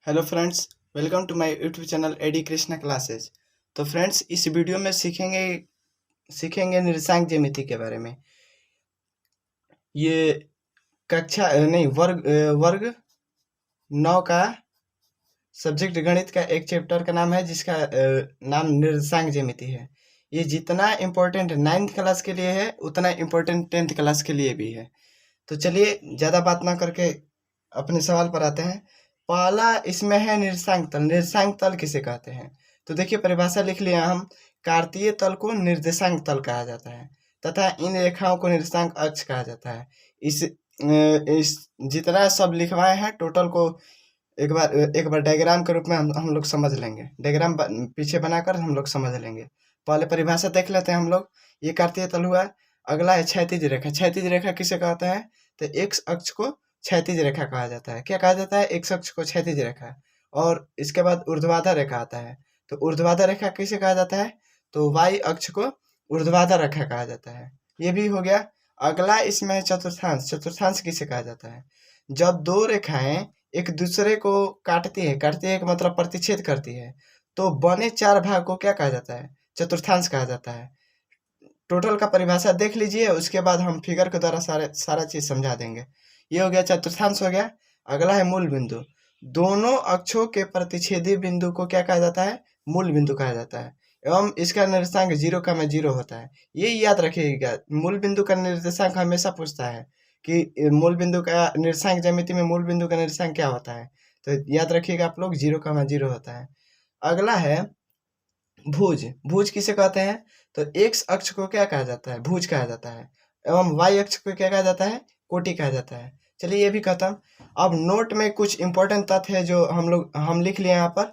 Hello friends, welcome to my YouTube channel A D Krishna classes. तो friends, इस video में सीखेंगे निर्देशांक ज्यामिति के बारे में। ये कक्षा नहीं वर्ग 9 का सब्जेक्ट गणित का एक चैप्टर का नाम है, जिसका नाम निर्देशांक ज्यामिति है। ये जितना इम्पोर्टेंट 9th क्लास के लिए है, उतना इम्पोर्टेंट 10th क्लास के लिए भी है। तो चलिए ज़्यादा बात ना करके अपने सवाल पर आते हैं। पहला इसमें है निर्देशांक तल। निर्देशांक तल किसे कहते हैं? तो देखिए, परिभाषा लिख लिया हम। कार्तीय तल को निर्देशांक तल कहा जाता है तथा इन रेखाओं को निर्देशांक अक्ष कहा जाता है। इस जितना सब लिखवाए हैं टोटल को एक बार डायग्राम के रूप में हम लोग समझ लेंगे। डायग्राम पीछे बनाकर हम लोग समझ लेंगे। पहले परिभाषा देख लेते हैं हम लोग। ये कार्तीय तल हुआ। अगला है क्षैतिज रेखा। क्षैतिज रेखा किसे कहते हैं? तो एक्स अक्ष को क्षैतिज रेखा कहा जाता है। क्या कहा जाता है? एक्स अक्ष को क्षैतिज रेखा। और इसके बाद ऊर्ध्वाधर रेखा आता है। तो ऊर्ध्वाधर रेखा किसे कहा जाता है? तो वाई अक्ष को ऊर्ध्वाधर रेखा कहा जाता है। ये भी हो गया। अगला इसमें है चतुर्थांश। चतुर्थांश किसे कहा जाता है? जब दो रेखाएं एक दूसरे को काटती है का मतलब प्रतिच्छेद करती है, तो बने 4 भाग को क्या कहा जाता है? चतुर्थांश कहा जाता है। टोटल का परिभाषा देख लीजिए, उसके बाद हम फिगर के द्वारा सारा चीज समझा देंगे। ये हो गया चतुर्थांश हो गया। अगला है मूल बिंदु। दोनों अक्षों के प्रतिच्छेदी बिंदु को क्या कहा जाता है? मूल बिंदु कहा जाता है। एवं इसका निर्देशांक 0, 0 होता है। ये याद रखिएगा, मूल बिंदु का निर्देशांक हमेशा पूछता है कि मूल बिंदु का निर्देशांक ज्यामिति में मूल बिंदु का निर्देशांक क्या होता है। तो याद रखिएगा आप लोग, 0, 0 होता है। अगला है भुज। भुज किसे कहते हैं? तो एक्स अक्ष को क्या कहा जाता है? भुज कहा जाता है। एवं वाई अक्ष को क्या कहा जाता है? कोटि कहा जाता है। चलिए, ये भी खत्म। अब नोट में कुछ इंपॉर्टेंट तथ्य है जो हम लिख लिए यहाँ पर।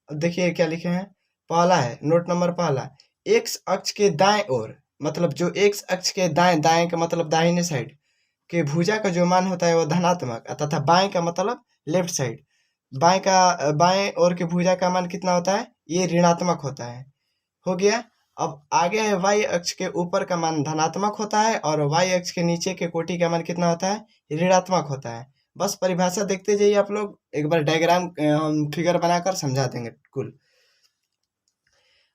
देखिए क्या लिखे हैं। पहला है, नोट नंबर पहला, एक्स अक्ष के दाएं ओर, मतलब जो एक्स अक्ष के दाएं, दाएं का मतलब दाहिने साइड के भुजा का जो मान होता है वो धनात्मक, तथा बाएं का मतलब लेफ्ट साइड, बाएं ओर के भुजा का मान कितना होता है? ये ऋणात्मक होता है। हो गया। अब आगे है वाई अक्ष के ऊपर का मान धनात्मक होता है और वाई अक्ष के नीचे के कोटि का मान कितना होता है? ऋणात्मक होता है। बस परिभाषा देखते जाइए आप लोग। एक बार डायग्राम हम फिगर बनाकर समझा देंगे कुल।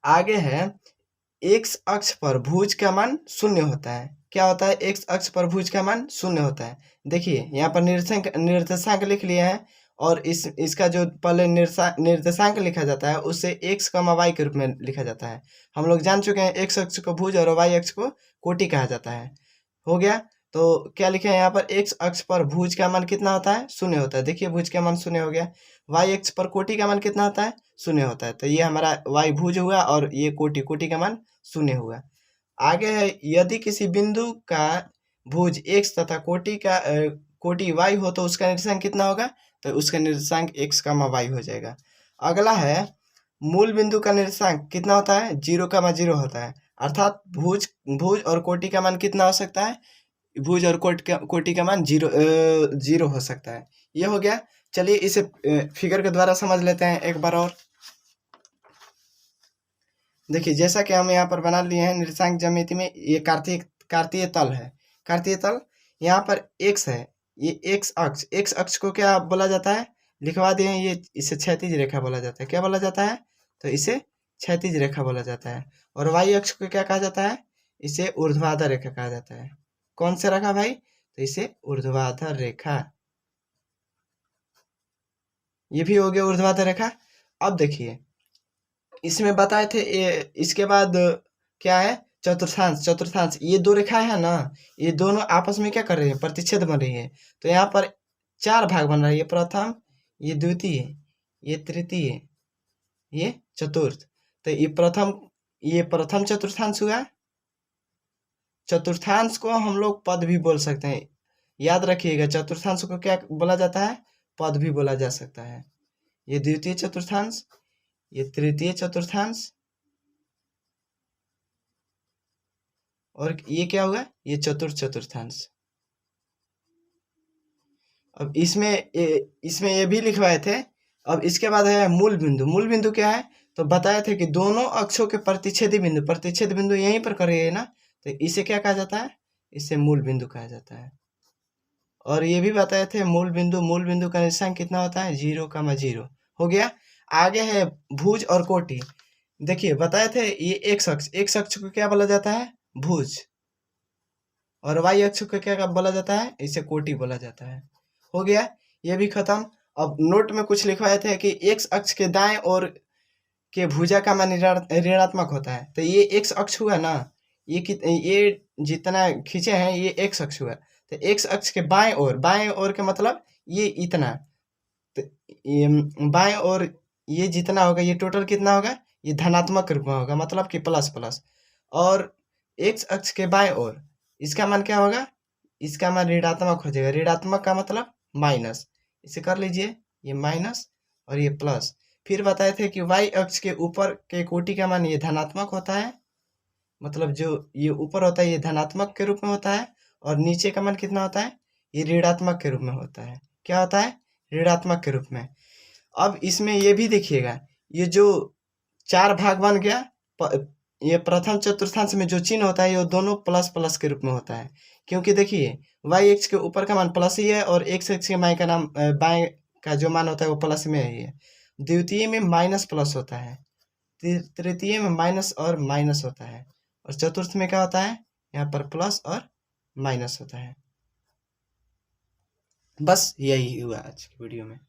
आगे है, एक्स अक्ष पर भुज का मान 0 होता है। क्या होता है? एक्स अक्ष पर भुज का मान 0 होता है। देखिए यहाँ पर निर्देशांक लिख लिए हैं, और इसका जो पहले निर्देशांक लिखा जाता है उससे एक्स कमा वाई के रूप में लिखा जाता है। हम लोग जान चुके हैं एक्स अक्ष को भुज और वाई अक्ष को कोटि कहा जाता है। हो गया। तो क्या लिखे हैं यहाँ पर? एक्स अक्ष पर भुज का मान कितना होता है? 0 होता है। देखिए भुज का मान 0 हो गया। वाई अक्ष पर कोटि का मान कितना होता है? 0 होता है। तो ये हमारा वाई भुज हुआ और ये कोटि का मान 0 हुआ। आगे है, यदि किसी बिंदु का भुज x तथा कोटि y हो तो उसका निर्देशांक कितना होगा? तो उसका निर्देशांक x, y हो जाएगा। अगला है, मूल बिंदु का निर्देशांक कितना होता है? 0, 0 होता है। अर्थात भुज और कोटि का मान कितना हो सकता है? भुज और कोटि का मान 0 हो सकता है। ये हो गया। चलिए इसे फिगर के द्वारा समझ लेते हैं एक बार और। देखिए, जैसा कि हम यहाँ पर बना लिए हैं निर्देशांक ज्यामिति में, ये कार्तीय तल है। कार्तीय तल यहाँ पर एक्स है। ये एक्स अक्ष को क्या बोला जाता है? लिखवा दिए हैं, ये इसे क्षैतिज रेखा बोला जाता है। क्या बोला जाता है? तो इसे क्षैतिज रेखा बोला जाता है। और वाई अक्ष को क्या कहा जाता है? इसे ऊर्ध्वाधर रेखा कहा जाता है। कौन सा रेखा भाई? तो इसे ऊर्ध्वाधर रेखा। ये भी हो गया ऊर्ध्वाधर रेखा। अब देखिए, इसमें बताए थे इसके बाद क्या है? चतुर्थांश। चतुर्थांश, ये 2 रेखाएं है ना, ये दोनों आपस में क्या कर रही है? प्रतिच्छेद बन रही है। तो यहाँ पर 4 भाग बन रहा है। ये प्रथम, ये द्वितीय, ये तृतीय, ये चतुर्थ। तो ये प्रथम चतुर्थांश हुआ। चतुर्थांश को हम लोग पद भी बोल सकते हैं। याद रखिएगा, चतुर्थांश को क्या बोला जाता है? पद भी बोला जा सकता है। ये द्वितीय चतुर्थांश, ये तृतीय चतुर्थांश, और ये क्या होगा? ये चतुर्थ चतुर्थांश। अब इसमें ये भी लिखवाए थे। अब इसके बाद है मूल बिंदु। मूल बिंदु क्या है? तो बताए थे कि दोनों अक्षों के प्रतिच्छेदी बिंदु यहीं पर कर रही है ना, तो इसे क्या कहा जाता है? इसे मूल बिंदु कहा जाता है। और ये भी बताए थे मूल बिंदु का निर्देशांक कितना होता है? 0, 0 हो गया। आगे है भुज और कोटि। देखिए बताए थे ये एक्स अक्ष को क्या बोला जाता है, भुज, और वाई अक्ष को क्या बोला जाता है, इसे कोटि बोला जाता है। हो गया, ये भी खत्म। अब नोट में कुछ लिखवाए थे कि एक्स अक्ष के दाएं ओर के भुजा का मान ऋणात्मक होता है। तो ये एक्स अक्ष हुआ ना, ये जितना खींचे हैं ये एक्स अक्ष हुआ। तो एक्स अक्ष के बाएं ओर के मतलब ये इतना, तो ये बाएं ओर ये जितना होगा, ये टोटल कितना होगा, ये धनात्मक के रूप में होगा, मतलब कि प्लस प्लस। और एक्स अक्ष के बाएं ओर इसका मान क्या होगा, इसका मान ऋणात्मक हो जाएगा। ऋणात्मक का मतलब माइनस, इसे कर लीजिए, ये माइनस और ये प्लस। फिर बताए थे कि वाई अक्ष के ऊपर के कोटि का मान ये धनात्मक होता है, मतलब जो ये ऊपर होता है ये धनात्मक के रूप में होता है, और नीचे का मान कितना होता है, ये ऋणात्मक के रूप में होता है। क्या होता है, ऋणात्मक के रूप में। अब इसमें ये भी देखिएगा, ये जो 4 भाग बन गया, ये प्रथम चतुर्थांश में जो चिन्ह होता है ये दोनों प्लस प्लस के रूप में होता है, क्योंकि देखिए वाई एक्स के ऊपर का मान प्लस ही है और एक्स एक्स के बाएं का नाम बाएं का जो मान होता है वो प्लस में ही है। द्वितीय में माइनस प्लस होता है, तृतीय में माइनस और माइनस होता है, और चतुर्थ में क्या होता है, यहाँ पर प्लस और माइनस होता है। बस यही हुआ आज की वीडियो में।